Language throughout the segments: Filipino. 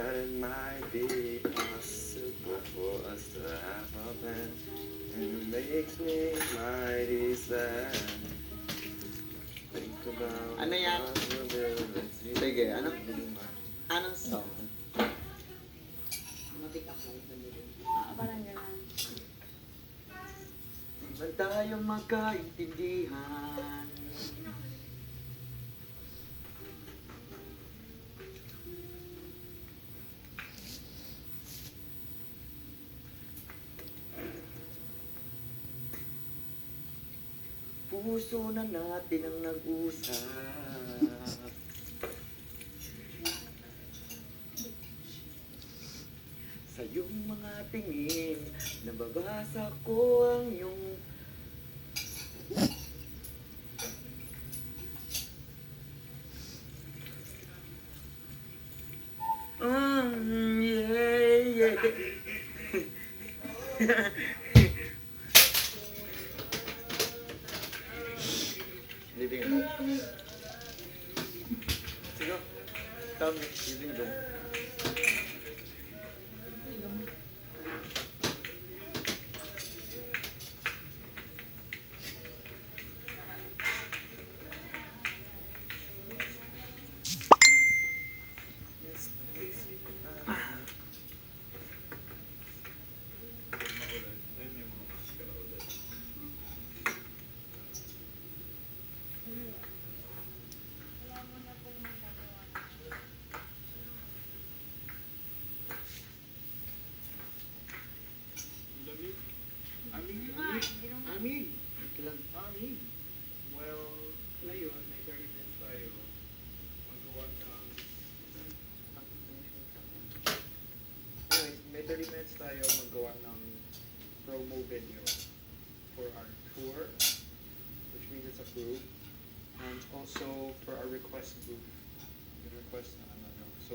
But it might be possible for us to have a plan. And it makes me mighty sad. Think about Ano yan? possibility. Sige, anong song? Parang gano'n. Ba't tayo magkaintindihan? Puso na natin ang nag-usap. Sa iyong mga tingin, nababasa ko ang iyong yeah. Living room. Sige. Tama, living room. Amin. Kailan? Amin. Well, ngayon, may 30 minutes tayo. Magawa ng... Anyway, may 30 minutes tayo magawa ng promo video for our tour, which means it's approved, and also for our request group. Yung request na ano. So,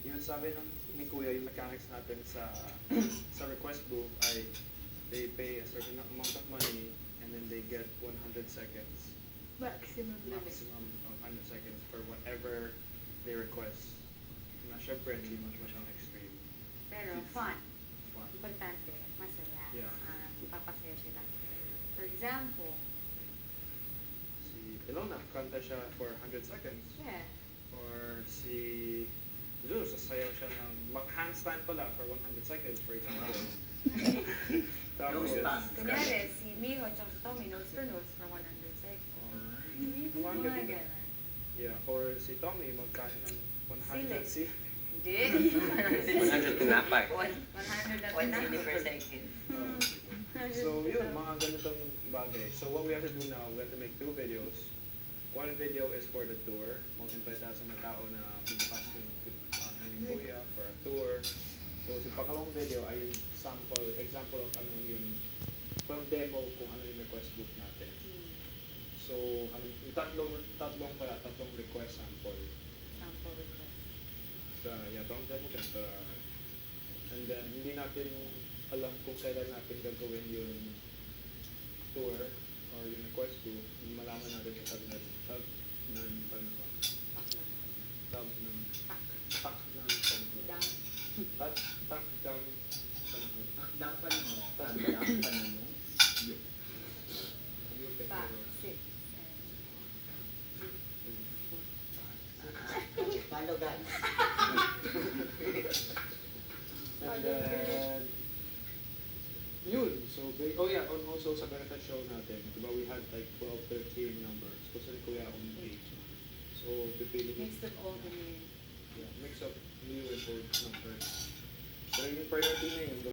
yun sabi ni Kuya, yung mechanics natin sa request group ay they pay a certain amount of money and then they get 100 seconds. Maximum limit. Maximum of 100 seconds for whatever they request. Na syempre, hindi mo siyang extreme. Pero fun. Fun. Importante. Masaya. Yeah. Papasaya sila. For example, Si Ilona, kanta siya for 100 seconds. yeah. Or si Zeus, sasayaw siya ng handstand pala for 100 seconds, for example. Tapos, Kunyari, si Miho at si Tommy, notes to notes for 100 seconds. Fun Mga ganun. ganun. Yeah, or si Tommy magkain ng 100 Sili. si Hindi. 100 tinapay. 100 na 1 pinaka. per second. So yun, mga ganitong bagay. So what we have to do now, we have to make 2 videos. One video is for the tour. Mag-invite tayo sa mga tao na bubukas yung Kuya for a tour. So si pangalawang video ay yung example of ano yung demo kung ano yung request book natin. So yung tatlong request sample. Sample request. Don't demo ka para and then hindi natin alam kung kailan natin gagawin yung tour or yung request book. Malaman natin sa tag ng Follow guys. And then, yun. So, and also sa benefit show natin, diba we had like 12, 13 numbers. Kasi ni Kuya on 8. So, pipili Mix of all the names. mix up new and old numbers. Pero yung priority na yun,